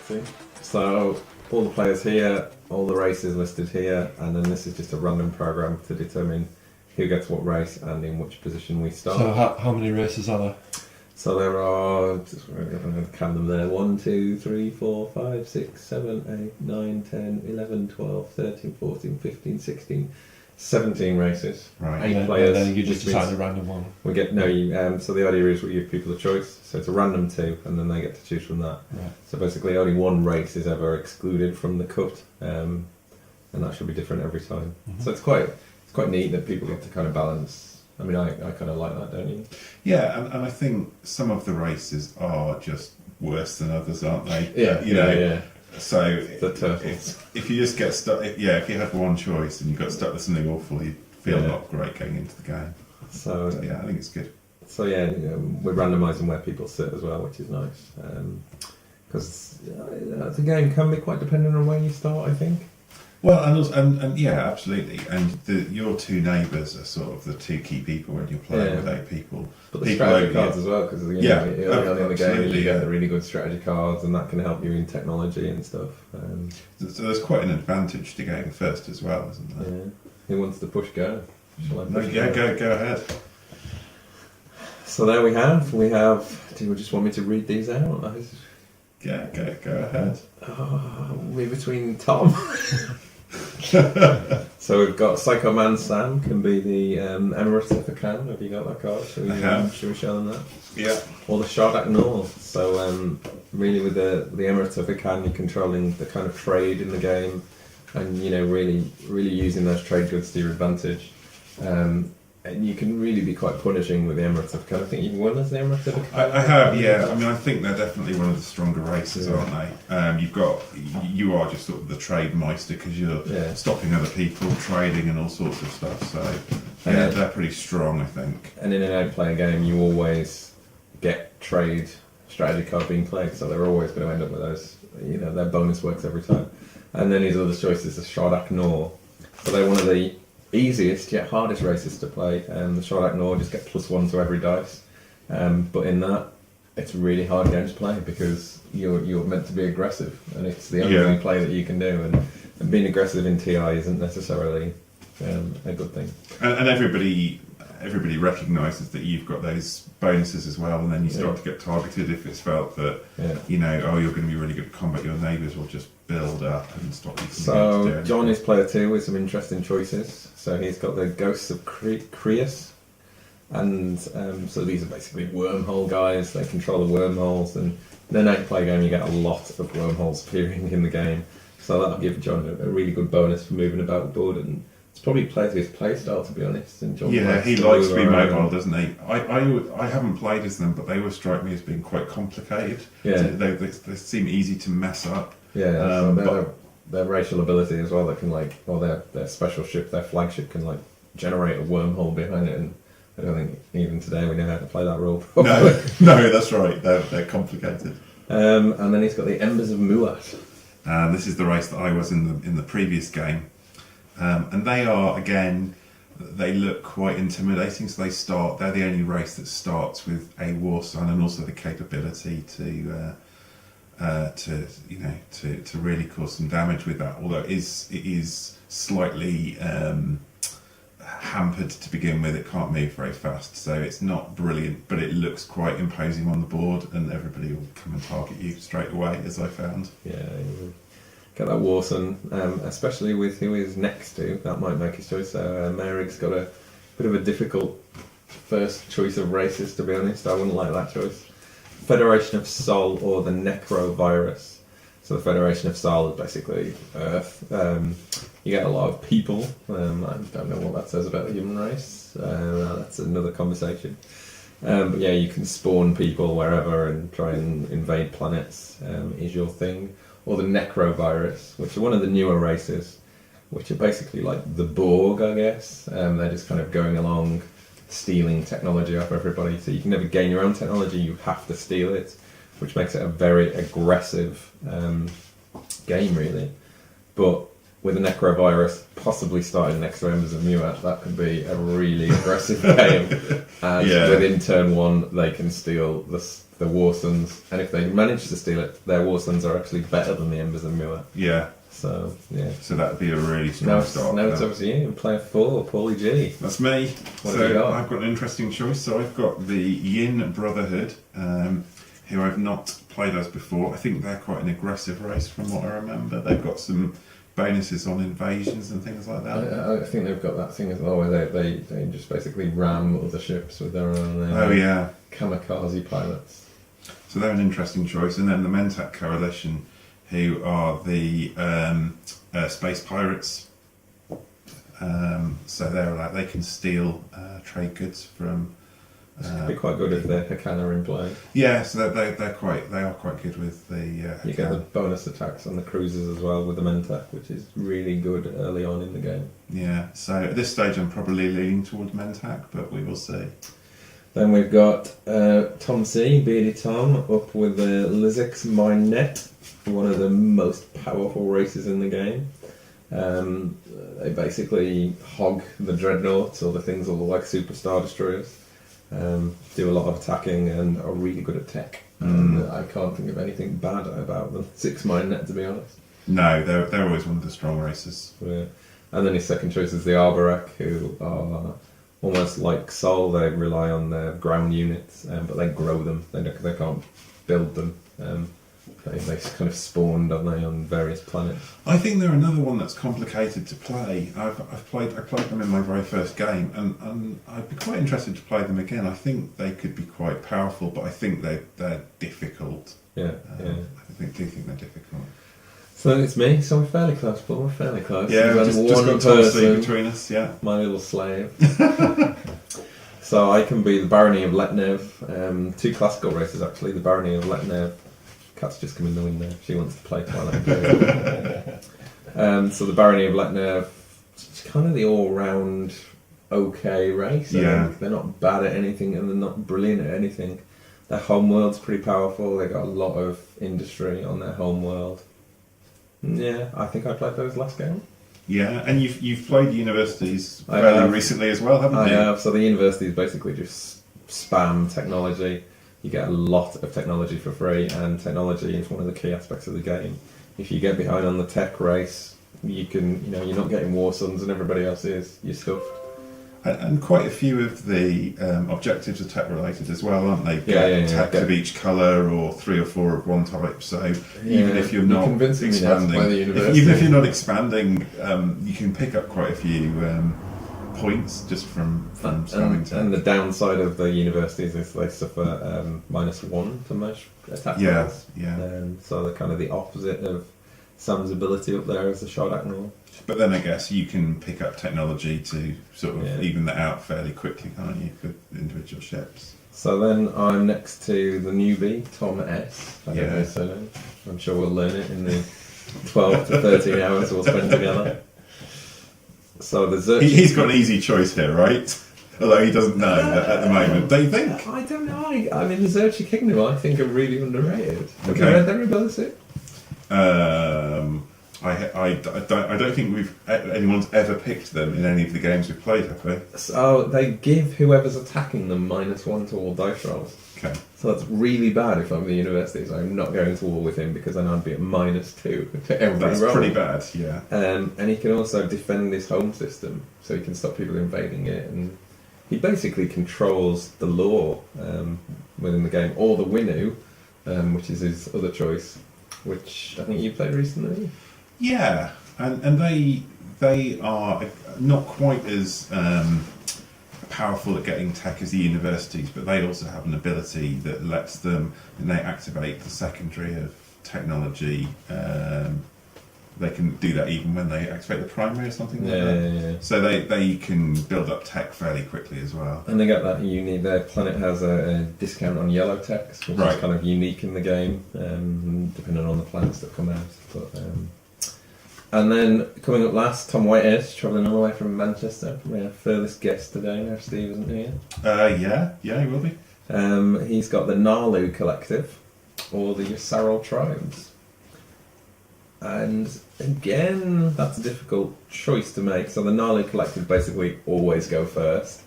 See? So all the players here, all the races listed here, and then this is just a random program to determine who gets what race and in which position we start. So how many races are there? So there are, I'm going to count them there, 1, 2, 3, 4, 5, 6, 7, 8, 9, 10, 11, 12, 13, 14, 15, 16, 17 races. Right. 8 And players. then you just which decide means a random one. We get, so the idea is we give people a choice. So it's a random 2 and then they get to choose from that. Right. So basically only one race is ever excluded from the cut. And that should be different every time. Mm-hmm. So it's quite neat that people get to kind of balance. I mean, I kind of like that, don't you? Yeah, and I think some of the races are just worse than others, aren't they? Yeah, yeah. So The turtles. if you just get stuck, if you had one choice and you got stuck with something awful, you'd feel not great going into the game. So Yeah, I think it's good. So yeah, we're randomising where people sit as well, which is nice. Because the game can be quite dependent on where you start, I think. Well, and also, and yeah, absolutely. And your two neighbours are sort of the two key people when you're playing with 8 people. But the people strategy cards as well, because early on in the game you get yeah. the really good strategy cards, and that can help you in technology and stuff. So there's quite an advantage to going first as well, isn't there? Yeah. Who wants to push go? Shall I push Go ahead. So there we have. Do you just want me to read these out? Yeah, go ahead. We're between Tom. So we've got Psycho Man Sam can be the Emirate of Khan. Have you got that card? Should we show them that? Yeah. Or the Shardak Nor. So really with the Emirate of Khan, you're controlling the kind of trade in the game, and really using those trade goods to your advantage. And you can really be quite punishing with the Emirate of Khan. I think you've won as the Emirate of Khan. I have, yeah. I mean, I think they're definitely one of the stronger races, aren't they? You are just sort of the trade meister because you're stopping other people trading and all sorts of stuff. So yeah, they're pretty strong, I think. And in an 8-player game, you always get trade strategy card being played, so they're always going to end up with those. Their bonus works every time. And then his other choice is the Shardak Nor. So they're one of the easiest yet hardest races to play. The Shardak Nor just get +1 to every dice, but in that it's a really hard game to play because you're meant to be aggressive, and it's the only play that you can do. And being aggressive in TI isn't necessarily a good thing. And everybody recognises that you've got those bonuses as well, and then you start to get targeted if it's felt that you're going to be really good at combat. Your neighbours will just build up and stop you from So doing John is player 2 with some interesting choices. So he's got the Ghosts of Creus, and so these are basically wormhole guys. They control the wormholes, and in an 8-player game you get a lot of wormholes appearing in the game. So that'll give John a really good bonus for moving about the board, and it's probably plays his playstyle, to be honest. And John he likes to be mobile, doesn't he? I haven't played as them, but they always strike me as being quite complicated. Yeah. They seem easy to mess up. Yeah, so their racial ability as well, that can their special ship, their flagship can generate a wormhole behind it, and I don't think even today we know how to play that role properly. No, that's right. They're complicated. And then he's got the Embers of Muat. This is the race that I was in the previous game, and they are again. They look quite intimidating. So they're the only race that starts with a war sign and also the capability to really cause some damage with that. Although it is slightly hampered to begin with. It can't move very fast, so it's not brilliant, but it looks quite imposing on the board, and everybody will come and target you straight away, as I found. Yeah, get that Warson, especially with who he's next to. That might make his choice. So Merrick's got a bit of a difficult first choice of races, to be honest. I wouldn't like that choice. Federation of Sol or the Necrovirus. So the Federation of Sol is basically Earth. You get a lot of people. I don't know what that says about the human race. That's another conversation. But yeah, you can spawn people wherever and try and invade planets is your thing. Or the Necrovirus, which are one of the newer races, which are basically like the Borg, I guess. They're just kind of going along, stealing technology off everybody. So you can never gain your own technology, you have to steal it, which makes it a very aggressive game, really. But with a Necrovirus possibly starting next to Embers of Muat, that could be a really aggressive game. And within turn 1, they can steal the the Warsons, and if they manage to steal it, their Warsons are actually better than the Embers of Muir. Yeah. So yeah. So that would be a really strong start. Now it's over to you. Player 4, Paulie G. That's me. What so have you got? I've got an interesting choice. So I've got the Yin Brotherhood, who I've not played as before. I think they're quite an aggressive race from what I remember. They've got some bonuses on invasions and things like that. I think they've got that thing as well where they just basically ram other ships with their own kamikaze pilots. So they're an interesting choice. And then the Mentak Coalition, who are the space pirates. So they're like, they can steal trade goods from. It'd be quite good if they're Hakana in play. Yeah, so they are quite good with the. You get the bonus attacks on the cruisers as well with the Mentak, which is really good early on in the game. Yeah, so at this stage I'm probably leaning towards Mentak, but we will see. Then we've got Tom C, Beardy Tom, up with the Lizix Mine Net, one of the most powerful races in the game. They basically hog the dreadnoughts or the things that look like superstar destroyers. Do a lot of attacking and are really good at tech. And I can't think of anything bad about the 6 Mine Net, to be honest. No, they're always one of the strong races. Yeah. And then his second choice is the Arborek, who are almost like Sol. They rely on their ground units, but they grow them. They can't build them. They kind of spawn, don't they, on various planets. I think they're another one that's complicated to play. I played them in my very first game, and I'd be quite interested to play them again. I think they could be quite powerful, but I think they're difficult. Yeah, I do think they're difficult. So it's me. So we're fairly close, but we're fairly close. Yeah, There's just one got Tom C person, between us. Yeah, my little slave. So I can be the Barony of Letnev. 2 classical races actually. The Barony of Letnev. Cat's just come in the window. She wants to play Twilight Imperium. So the Barony of Letnev, it's kind of the all-round okay race. I think they're not bad at anything and they're not brilliant at anything. Their homeworld's pretty powerful. They got a lot of industry on their homeworld. Yeah, I think I played those last game. Yeah, and you've played universities fairly recently as well, haven't you? I have. So the universities basically just spam technology. You get a lot of technology for free, and technology is one of the key aspects of the game. If you get behind on the tech race, you're not getting Warsons and everybody else is. You're stuffed. And quite a few of the objectives are tech related as well, aren't they? Tech of each colour, or 3 or 4 of one type. So even if you're not expanding, even if you're not expanding, you can pick up quite a few points just from spamming tech. And the downside of the universities is they suffer -1 to most attack rolls. So they're kind of the opposite of Sam's ability up there as the Shard Admiral. But then I guess you can pick up technology to sort of even that out fairly quickly, can't you, for individual ships? So then I'm next to the newbie, Tom S. I don't know his surname. I'm sure we'll learn it in the 12 to 13 hours we'll spend together. So the Xerxes... He's got an easy choice here, right? Although he doesn't know at the moment. Don't you think? I don't know. I mean, the Xerxes Kingdom, I think, are really underrated. Have you Okay. read their ability? I don't think anyone's ever picked them in any of the games we've played, have we? So they give whoever's attacking them -1 to all dice rolls. Okay. So that's really bad if I'm the university, so I'm not going to war with him because then I'd be at -2 to every roll. That's pretty bad, yeah. And he can also defend his home system, so he can stop people invading it, and he basically controls the law within the game, or the Winu, which is his other choice, which I think you played recently. Yeah, and they are not quite as powerful at getting tech as the universities, but they also have an ability that lets them, and they activate the secondary of technology. They can do that even when they activate the primary or something like that. Yeah. So they can build up tech fairly quickly as well. And they get that unique. Their planet has a discount on yellow techs, which is kind of unique in the game, depending on the planets that come out. But, and then coming up last, Tom Whitehead, travelling all the way from Manchester, probably our furthest guest today. Now Steve isn't here. Yeah, he will be. He's got the Nalu Collective, or the Yssaril Tribes. And again, that's a difficult choice to make. So the Nalu Collective basically always go first.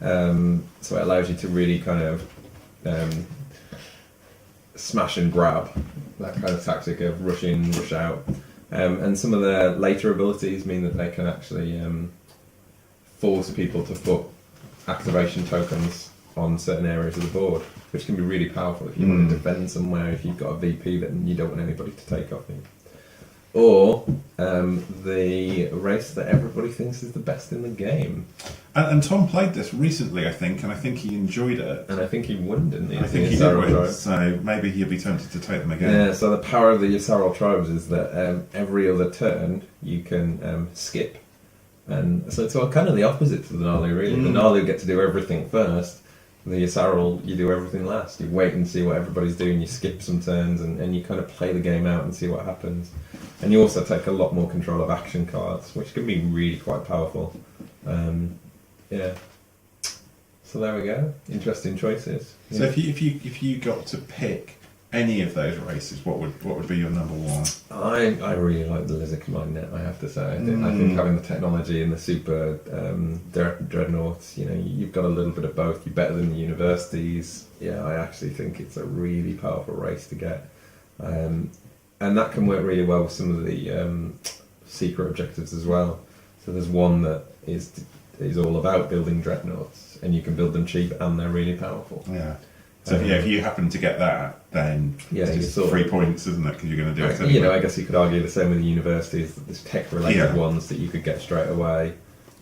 So it allows you to really kind of smash and grab, that kind of tactic of rush in, rush out. And some of their later abilities mean that they can actually force people to put activation tokens on certain areas of the board, which can be really powerful if you want to defend somewhere, if you've got a VP that you don't want anybody to take off you. Or the race that everybody thinks is the best in the game. And Tom played this recently, I think, and I think he enjoyed it. And I think he won, didn't he? I think he did win, so maybe he'll be tempted to take them again. Yeah, so the power of the Yssaril tribes is that every other turn you can skip. And so it's kind of the opposite to the Nalu, really. The Nalu get to do everything first. The Yssaril, you do everything last. You wait and see what everybody's doing, you skip some turns, and you kind of play the game out and see what happens. And you also take a lot more control of action cards, which can be really quite powerful. Yeah. So there we go. Interesting choices. So if you got to pick any of those races, what would be your number one? I really like the Lizard Command Net, I have to say. I think having the technology and the super dreadnoughts, you've got a little bit of both. You're better than the universities. Yeah, I actually think it's a really powerful race to get. And that can work really well with some of the secret objectives as well. So there's one that is all about building dreadnoughts, and you can build them cheap and they're really powerful. Yeah. So if you happen to get that, then it's just 3 points, isn't it? Because you're going to do it anyway. I guess you could argue the same with the universities. That there's tech-related ones that you could get straight away.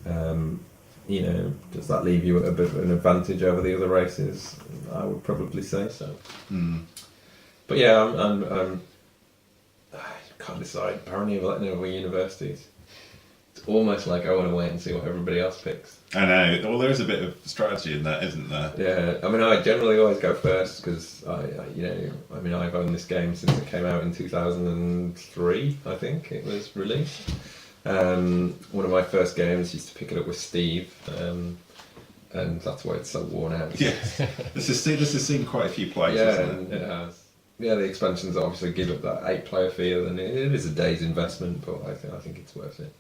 Does that leave you at a bit of an advantage over the other races? I would probably say so. But yeah, I can't decide. Apparently, we're letting over universities. It's almost like I want to wait and see what everybody else picks. I know. Well, there is a bit of strategy in that, isn't there? Yeah. I mean, I generally always go first because I've owned this game since it came out in 2003. I think it was released. One of my first games, used to pick it up with Steve, and that's why it's so worn out. Yeah. This has seen quite a few plays. Yeah, hasn't it? It has. Yeah, the expansions obviously give up that 8-player feel, and it is a day's investment, but I think it's worth it.